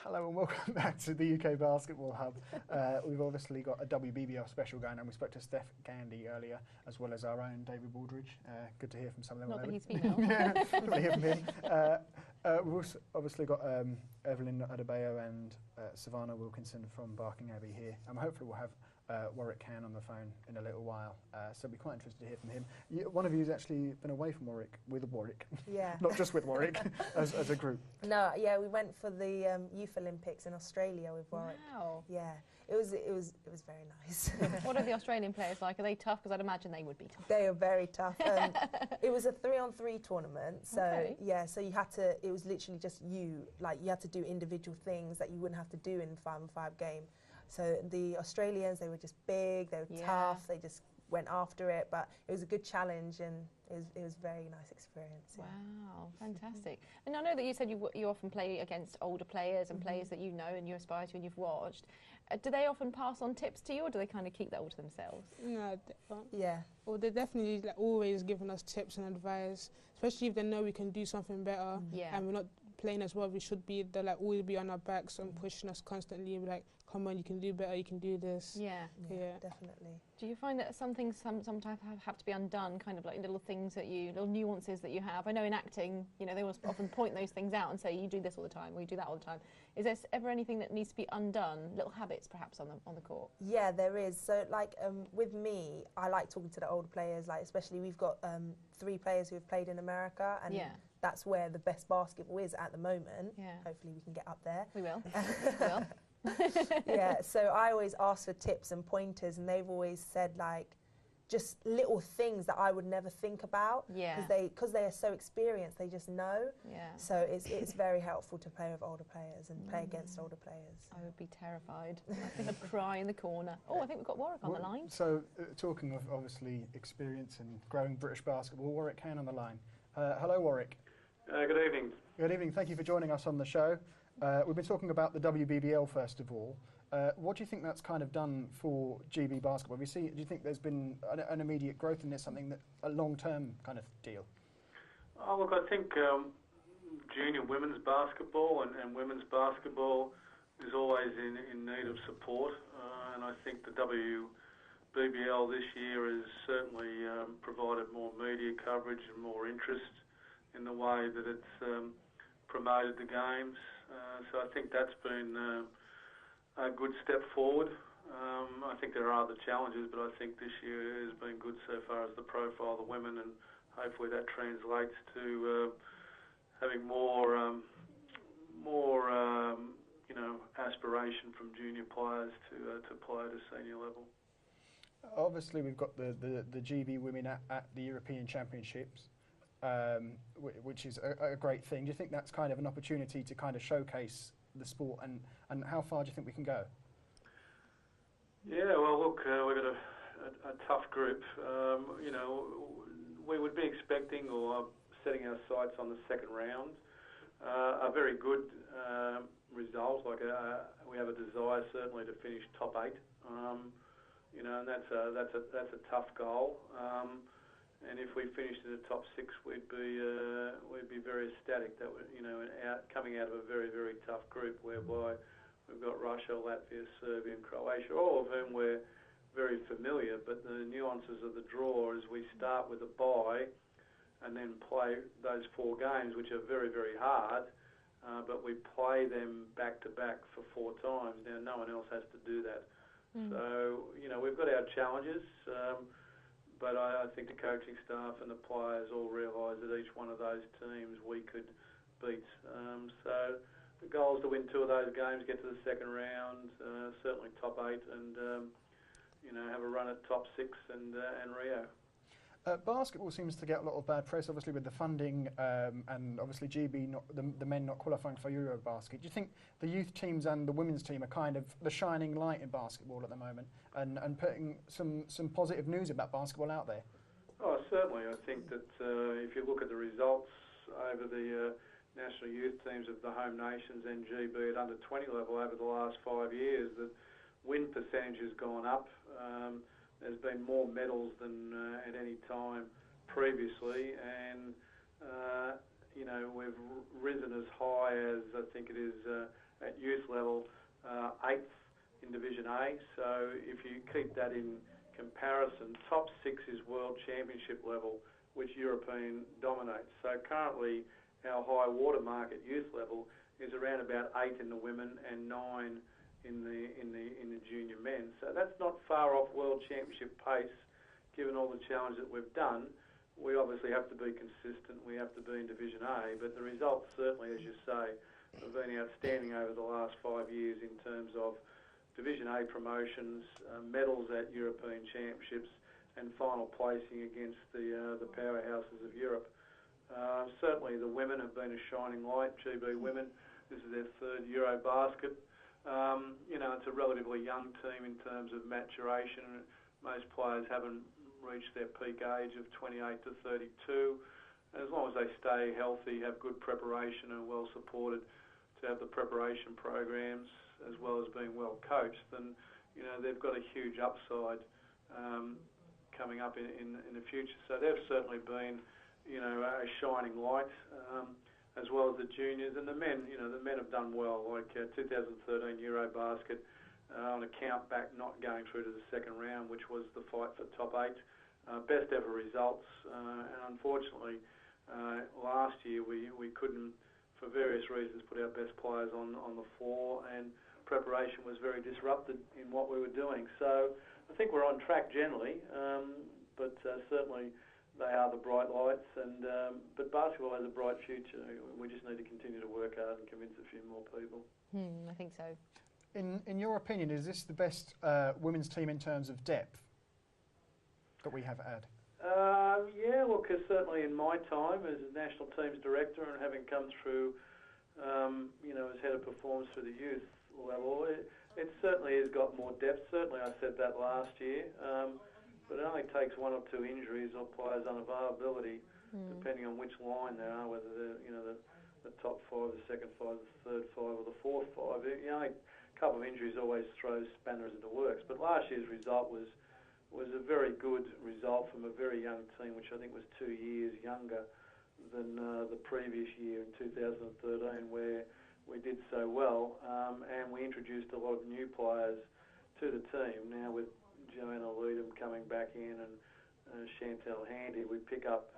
Hello and welcome back to the UK Basketball Hub. We've obviously got a WBBL special going, and we spoke to Steph Gandy earlier, as well as our own David Baldridge. Good to hear from some of them. Not that he's female. Yeah, good to hear from him. We've also obviously got Evelyn Adebayo and Savannah Wilkinson from Barking Abbey here, and hopefully we'll have Warwick Cann on the phone in a little while, so I'll be quite interested to hear from him. One of you has actually been away from Warwick, with Warwick, yeah. Not just with Warwick, as a group. No, yeah, we went for the Youth Olympics in Australia with Warwick. Wow. Yeah, it was very nice. What are the Australian players like? Are they tough? Because I'd imagine they would be tough. They are very tough. It was a 3-on-3 tournament, so Okay. yeah, so you had to. It was literally just you had to do individual things that you wouldn't have to do in 5-on-5 game. So the Australians, they were just big, they were tough, they just went after it, but it was a good challenge and it was a very nice experience. Yeah. Wow, fantastic. And I know that you said you often play against older players and players that you know and you aspire to and you've watched. Do they often pass on tips to you, or do they kind of keep that all to themselves? No, Yeah. well, they're definitely always giving us tips and advice, especially if they know we can do something better and we're not playing as well as we should be. They'll always be on our backs and pushing us constantly, like, come on, you can do better, you can do this. Yeah, Definitely. Do you find that some things sometimes have to be undone, kind of like little things little nuances that you have? I know in acting, they often point those things out and say, you do this all the time, or you do that all the time. Is there ever anything that needs to be undone, little habits perhaps on the court? Yeah, there is. So like with me, I like talking to the older players, like especially we've got 3 players who have played in America, and that's where the best basketball is at the moment. Yeah. Hopefully we can get up there. We will. We will. Yeah, so I always ask for tips and pointers, and they've always said like just little things that I would never think about. Yeah. Because they are so experienced, they just know. Yeah. So it's very helpful to play with older players and play against older players. I would be terrified. I think I'd cry in the corner. Oh, I think we've got Warwick on the line. So talking of obviously experience and growing British basketball, Warwick Cann on the line. Hello, Warwick. Good evening. Good evening. Thank you for joining us on the show. We've been talking about the WBBL first of all. What do you think that's kind of done for GB basketball? Do you think there's been an immediate growth in this, something that a long-term kind of deal? Oh, look, I think junior women's basketball and women's basketball is always in need of support, and I think the WBBL this year has certainly provided more media coverage and more interest in the way that it's promoted the games. So I think that's been a good step forward. I think there are other challenges, but I think this year has been good so far as the profile of the women, and hopefully that translates to having more aspiration from junior players to play at a senior level. Obviously, we've got the GB women at the European Championships, which is a great thing. Do you think that's kind of an opportunity to kind of showcase the sport, and how far do you think we can go? Yeah, well, look, we've got a tough group. We would be expecting or setting our sights on the second round. A very good result. We have a desire certainly to finish top 8. And that's a tough goal. And if we finished in the top 6, we'd be very ecstatic. That coming out of a very, very tough group whereby we've got Russia, Latvia, Serbia, and Croatia, all of whom we're very familiar. But the nuances of the draw is we start with a bye and then play those 4 games, which are very, very hard. But we play them back to back for 4 times. Now, no one else has to do that. So we've got our challenges. But I think the coaching staff and the players all realise that each one of those teams we could beat. So the goal is to win 2 of those games, get to the second round, certainly top 8, and have a run at top 6 and Rio. Basketball seems to get a lot of bad press, obviously with the funding and obviously GB, the men not qualifying for Eurobasket. Do you think the youth teams and the women's team are kind of the shining light in basketball at the moment, and putting some positive news about basketball out there? Oh, certainly. I think that if you look at the results over the national youth teams of the home nations and GB at under 20 level over the last 5 years, the win percentage has gone up. There's been more medals than at any time previously, and we've risen as high as I think it is at youth level, 8th in Division A. So if you keep that in comparison, top 6 is World Championship level, which European dominates. So currently our high water mark at youth level is around about 8 in the women and 9 in the junior men. So that's not far off World Championship pace, given all the challenge that we've done. We obviously have to be consistent. We have to be in Division A, but the results certainly, as you say, have been outstanding over the last 5 years in terms of Division A promotions, medals at European Championships, and final placing against the powerhouses of Europe. Certainly the women have been a shining light, GB women. This is their 3rd Eurobasket. It's a relatively young team in terms of maturation. Most players haven't reached their peak age of 28 to 32. And as long as they stay healthy, have good preparation and well supported to have the preparation programs as well as being well coached, then they've got a huge upside coming up in the future. So they've certainly been a shining light, as well as the juniors. And the men have done well, like 2013 Eurobasket, on a count back not going through to the second round, which was the fight for top 8. Best ever results, and unfortunately last year we couldn't, for various reasons, put our best players on the floor, and preparation was very disrupted in what we were doing. So I think we're on track generally, but certainly they are the bright lights, and but basketball has a bright future. We just need to continue to work hard and convince a few more people. I think so. In your opinion, is this the best women's team in terms of depth that we have had? Yeah, well, because certainly in my time as a national teams director and having come through, as head of performance for the youth level, it certainly has got more depth. Certainly I said that last year, but it only takes 1 or 2 injuries or players' unavailability, depending on which line they are, whether they're, the top 5, the second 5, the third 5 or the fourth 5. A couple of injuries always throws spanners into works, but last year's result was a very good result from a very young team, which I think was 2 years younger than the previous year in 2013, where we did so well, and we introduced a lot of new players to the team. Now with Joanna Leadham coming back in and Chantal Handy, we pick up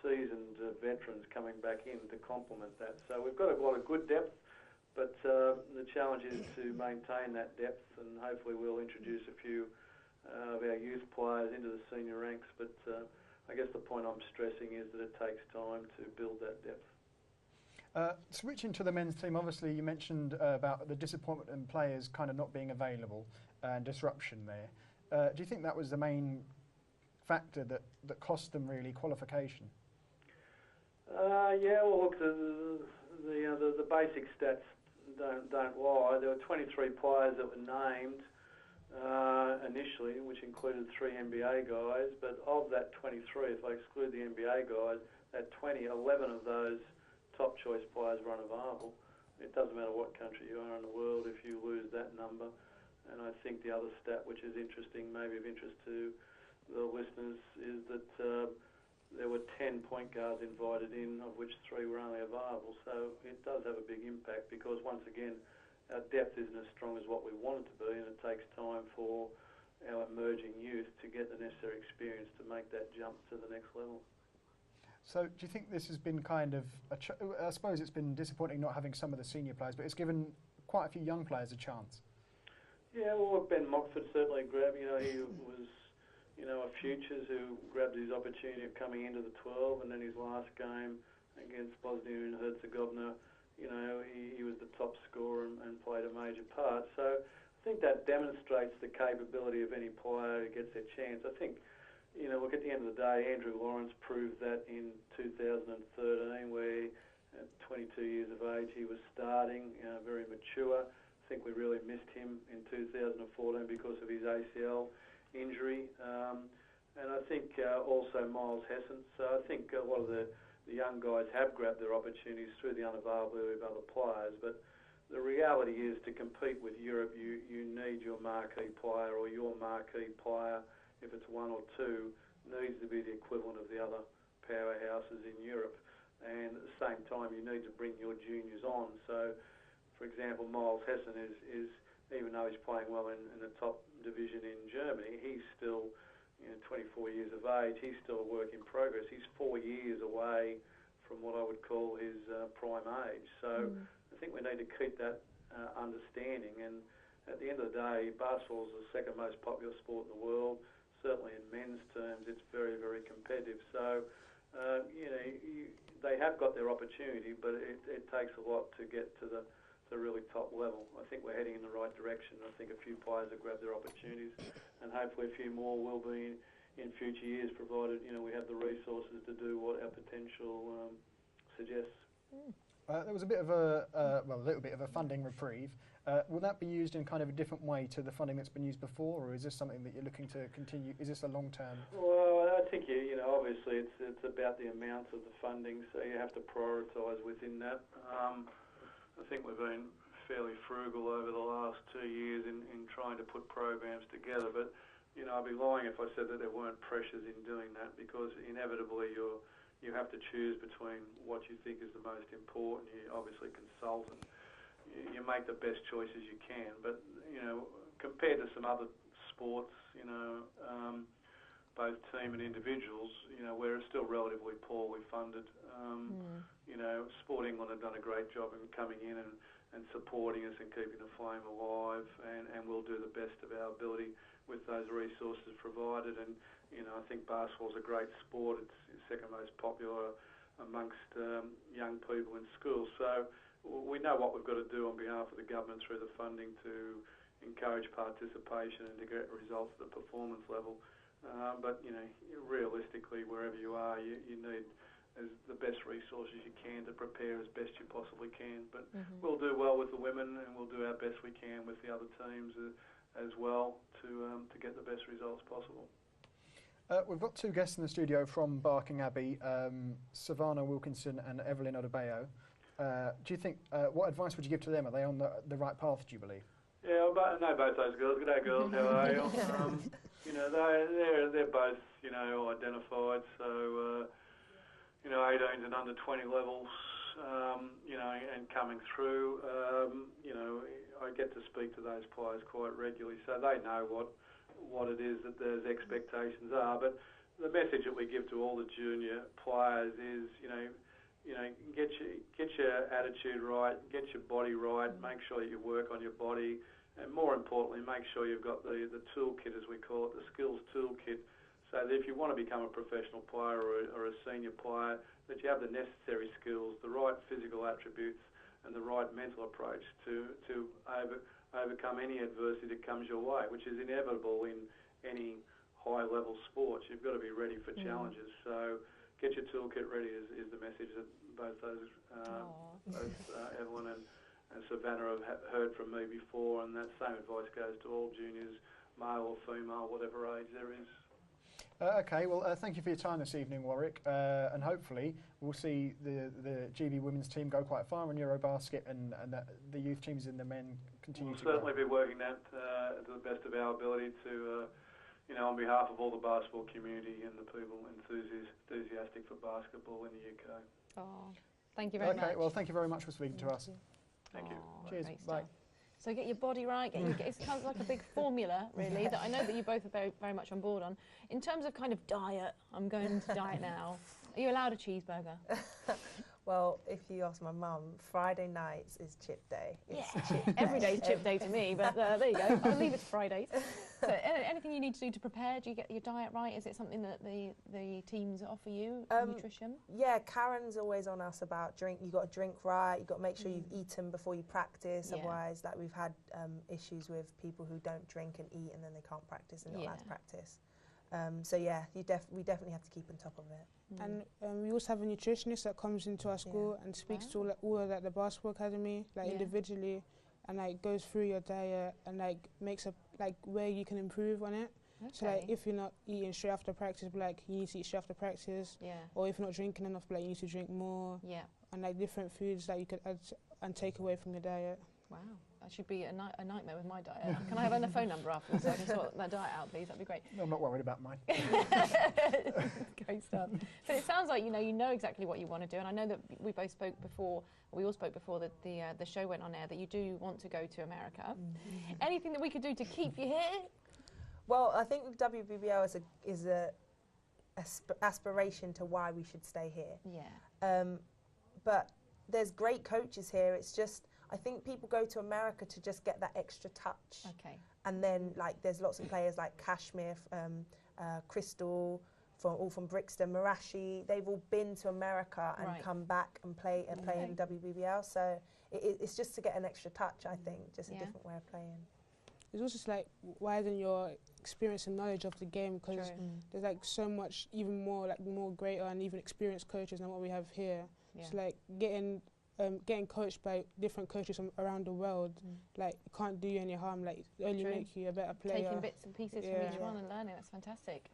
seasoned veterans coming back in to complement that. So we've got a lot of good depth, but the challenge is to maintain that depth, and hopefully we'll introduce a few of our youth players into the senior ranks, but I guess the point I'm stressing is that it takes time to build that depth. Switching to the men's team, obviously you mentioned about the disappointment in players kind of not being available and disruption there. Do you think that was the main factor that cost them really qualification? Yeah, well look, the basic stats don't lie. There were 23 players that were named initially, which included 3 NBA guys, but of that 23, if I exclude the NBA guys, at 20, 11 of those top choice players were unavailable. It doesn't matter what country you are in the world if you lose that number. And I think the other stat, which is interesting, maybe of interest to the listeners, is that there were 10 point guards invited in, of which 3 were only available. So it does have a big impact, because once again, our depth isn't as strong as what we want it to be, and it takes time for our emerging youth to get the necessary experience to make that jump to the next level. So do you think this has been kind of, I suppose it's been disappointing not having some of the senior players, but it's given quite a few young players a chance? Yeah, well, Ben Mockford certainly grabbed, he was, a futures who grabbed his opportunity of coming into the 12, and then his last game against Bosnia and Herzegovina, he was the top scorer and played a major part. So I think that demonstrates the capability of any player who gets their chance. I think, look, at the end of the day, Andrew Lawrence proved that in 2013, where at 22 years of age he was starting, very mature. I think we really missed him in 2014 because of his ACL injury. And I think also Miles Hessen. So I think a lot of the young guys have grabbed their opportunities through the unavailability of other players. But the reality is, to compete with Europe, you need your marquee player, or your marquee player, if it's 1 or 2, needs to be the equivalent of the other powerhouses in Europe. And at the same time, you need to bring your juniors on. So for example, Miles Hessen is even though he's playing well in the top division in Germany, he's still 24 years of age. He's still a work in progress. He's 4 years away from what I would call his prime age. So I think we need to keep that understanding. And at the end of the day, basketball is the second most popular sport in the world. Certainly in men's terms, it's very, very competitive. So, they have got their opportunity, but it takes a lot to get to the really top level. I think we're heading in the right direction. I think a few players have grabbed their opportunities, and hopefully a few more will be in future years, provided we have the resources to do what our potential suggests. There was a bit of a little bit of a funding reprieve. Will that be used in kind of a different way to the funding that's been used before, or is this something that you're looking to continue? Is this a long-term? Well, I think obviously it's about the amount of the funding, so you have to prioritise within that. I think we've been fairly frugal over the last 2 years in trying to put programs together, but I'd be lying if I said that there weren't pressures in doing that, because inevitably you have to choose between what you think is the most important. You obviously consult and you make the best choices you can, but compared to some other sports, both team and individuals, we're still relatively poorly funded. Sport England have done a great job in coming in and supporting us and keeping the flame alive, and we'll do the best of our ability with those resources provided. And I think basketball's a great sport. It's the second most popular amongst young people in schools. So we know what we've got to do on behalf of the government through the funding to encourage participation and to get results at the performance level. But realistically, wherever you are, you need the best resources you can to prepare as best you possibly can. But we'll do well with the women, and we'll do our best we can with the other teams as well to get the best results possible. We've got two guests in the studio from Barking Abbey, Savannah Wilkinson and Evelyn Odebayo. Do you think, what advice would you give to them? Are they on the right path, do you believe? Yeah, I know both those girls. Good day, girls. How are you? They're both identified. So 18s and under 20 levels. And coming through. I get to speak to those players quite regularly, so they know what it is that those expectations are. But the message that we give to all the junior players is, get your attitude right, get your body right, make sure that you work on your body, and more importantly, make sure you've got the toolkit, as we call it, the skills toolkit, so that if you want to become a professional player or a senior player, that you have the necessary skills, the right physical attributes, and the right mental approach to overcome any adversity that comes your way, which is inevitable in any high-level sports. You've got to be ready for challenges. So get your toolkit ready is the message that both Evelyn and Savannah have heard from me before, and that same advice goes to all juniors, male or female, whatever age there is. Okay, well, thank you for your time this evening, Warwick, and hopefully we'll see the GB women's team go quite far in Eurobasket, and the youth teams and the men continue to grow. We'll certainly be working that to the best of our ability to, on behalf of all the basketball community and the people enthusiastic for basketball in the UK. Oh, thank you very much. Okay, well, thank you very much for speaking to us. Thank you. Cheers, bye. So get your body right, it sounds like a big formula, really, that I know that you both are very, very much on board on. In terms of kind of diet, I'm going to diet now. Are you allowed a cheeseburger? Well, if you ask my mum, Friday nights is chip day. Every day's chip day to me, but there you go. I'll leave it to Fridays. So anything you need to do to prepare? Do you get your diet right? Is it something that the teams offer you, nutrition? Yeah, Karen's always on us about you got to drink right, you've got to make sure you've eaten before you practice, otherwise we've had issues with people who don't drink and eat and then they can't practice and not allowed to practice. So yeah, we definitely have to keep on top of it. And we also have a nutritionist that comes into our school and speaks to all of the basketball academy, individually, and goes through your diet and makes a where you can improve on it. Okay. So if you're not eating straight after practice, you need to eat straight after practice. Yeah. Or if you're not drinking enough, you need to drink more. Yeah. And different foods that you could add and take away from your diet. Wow, that should be a nightmare with my diet. Can I have a phone number afterwards so I can sort that diet out, please? That'd be great. No, I'm not worried about mine. Great stuff. So it sounds like you know exactly what you want to do, and I know that we all spoke before that the show went on air, that you do want to go to America. Mm-hmm. Anything that we could do to keep you here? Well, I think the WBBL is a aspiration to why we should stay here. Yeah. But there's great coaches here. It's just, I think people go to America to just get that extra touch. Okay. And then, like, there's lots of players like Kashmir, Crystal, all from Brixton, Marashi. They've all been to America and come back and play in WBBL. So it's just to get an extra touch, I think, just a different way of playing. It's also just like widen your experience and knowledge of the game, because there's like so much, even more greater and even experienced coaches than what we have here. Yeah. It's like getting coached by different coaches from around the world, like, it can't do you any harm. Like, it only make you a better player. Taking bits and pieces from each one and learning, that's fantastic.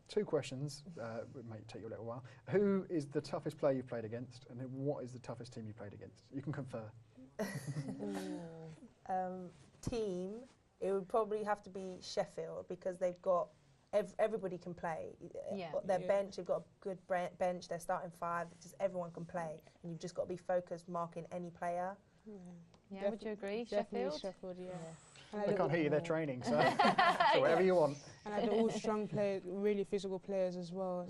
2 questions, it may take you a little while. Who is the toughest player you've played against, and then what is the toughest team you played against? You can confer. Team, it would probably have to be Sheffield, because they've got everybody can play. Their bench, they've got a good bench. They're starting 5. Just everyone can play, and you've just got to be focused marking any player. Yeah, would you agree? Sheffield, yeah. I can't hear you. They're training, so, so whatever you want. And they're all strong players, really physical players as well.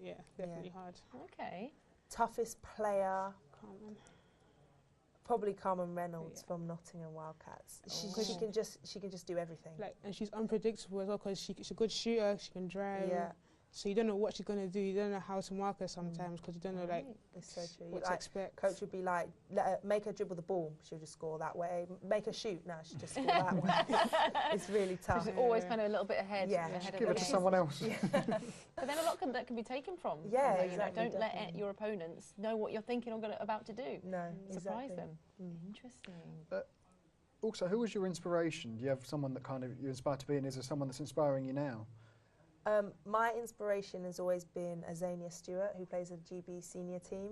Yeah, definitely hard. Okay. Toughest player. Probably Carmen Reynolds from Nottingham Wildcats. She can just do everything. Like, and she's unpredictable as well, because she's a good shooter. She can drive. Yeah. So you don't know what she's gonna do. You don't know how to mark her sometimes, because you don't know it's so true. what to expect. Coach would be like, make her dribble the ball. She'll just score that way. Make her shoot. No, she'll just score that way. It's really tough. She's always kind of a little bit ahead. Yeah. Give it to someone else. But then a lot that can be taken from. Yeah, exactly. Don't let your opponents know what you're thinking or about to do. No, surprise them. Interesting. Also, who was your inspiration? Do you have someone that kind of you're inspired to be, and is there someone that's inspiring you now? My inspiration has always been Azania Stewart, who plays a GB senior team.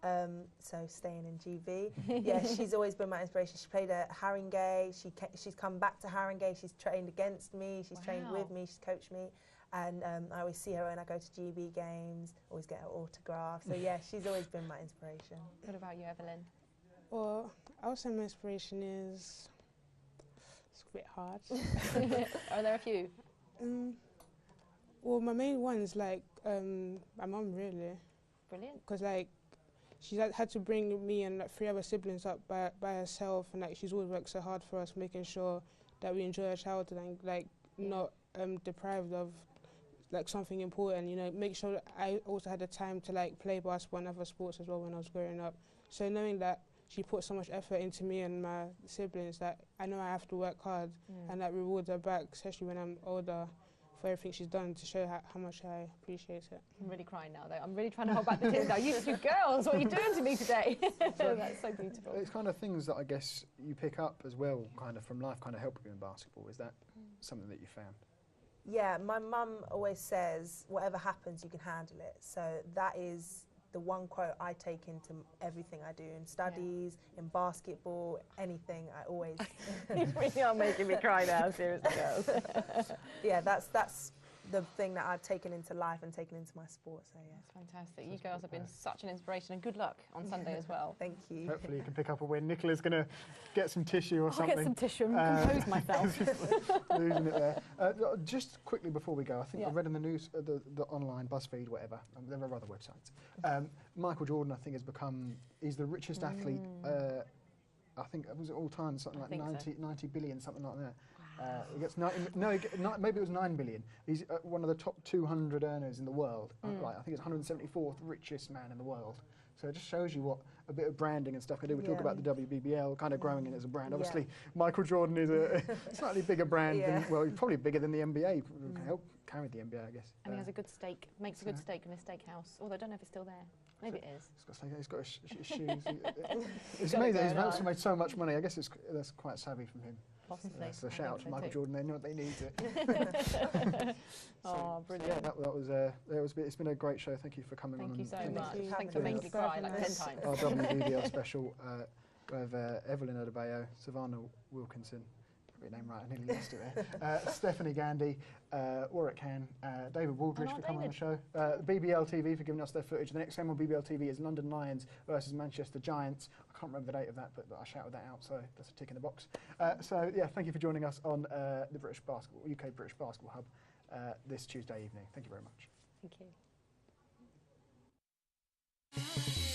So staying in GB. Yeah, she's always been my inspiration. She played at Haringey. She's come back to Haringey. She's trained against me. She's trained with me. She's coached me. And I always see her when I go to GB games, always get her autograph. So yeah, she's always been my inspiration. What about you, Evelyn? Well, I would say my inspiration is, it's a bit hard. Are there a few? Well, my main one is like my mum, really. Brilliant. Because like she's had to bring me and like 3 other siblings up by herself, and like she's always worked so hard for us, making sure that we enjoy our childhood and like not deprived of like something important. You know, make sure that I also had the time to like play basketball and other sports as well when I was growing up. So knowing that she put so much effort into me and my siblings, that I know I have to work hard and that rewards her back, especially when I'm older, for everything she's done, to show how much I appreciate it. I'm really crying now, though. I'm really trying to hold back the tears now. You 2 girls, what are you doing to me today? That's so beautiful. It's kind of things that I guess you pick up as well, kind of from life, kind of help you in basketball. Is that something that you found? Yeah, my mum always says, whatever happens, you can handle it. So that is the one quote I take into everything I do, in studies, in basketball, anything. I always. You really are making me cry now, seriously, girls. Yeah, that's the thing that I've taken into life and taken into my sport. So yeah, that's fantastic. You girls have been such an inspiration, and good luck on Sunday as well. Thank you. Hopefully you can pick up a win. Nicola's going to get some tissue or something. I'll get some tissue and compose myself. Losing it there. Just quickly before we go, I think I read in the news, the online BuzzFeed, whatever. There are other websites. Michael Jordan, I think, he's the richest athlete. I think it was all time, something like 90 billion, something like that. He gets maybe it was 9 billion. He's one of the top 200 earners in the world. Like, I think it's 174th richest man in the world. So it just shows you what a bit of branding and stuff can do. We talk about the WBBL kind of growing it as a brand. Obviously, Michael Jordan is a slightly bigger brand than, well, he's probably bigger than the NBA. Can help carry the NBA, I guess. And he has a good steak, makes a good steak in his steakhouse. Although I don't know if it's still there. Maybe it is. He's got his shoes. It's amazing. He's also made so much money. I guess that's quite savvy from him. Possibly. So shout out to Michael Jordan. They know what they need to. Oh, brilliant. Yeah, that was. It's been a great show. Thank you for coming on. Thank you so much. Thanks for making me cry like 10 times. Our WBBL special. We have Evelyn Adebayo, Savannah Wilkinson, probably name right, I nearly lost it there. Stephanie Gandy, Warwick Cann, David Waldridge for coming on the show. BBL TV for giving us their footage. The next game on BBL TV is London Lions versus Manchester Giants. I can't remember the date of that, but I shouted that out, so that's a tick in the box. So yeah, thank you for joining us on the UK British Basketball Hub this Tuesday evening. Thank you very much. Thank you.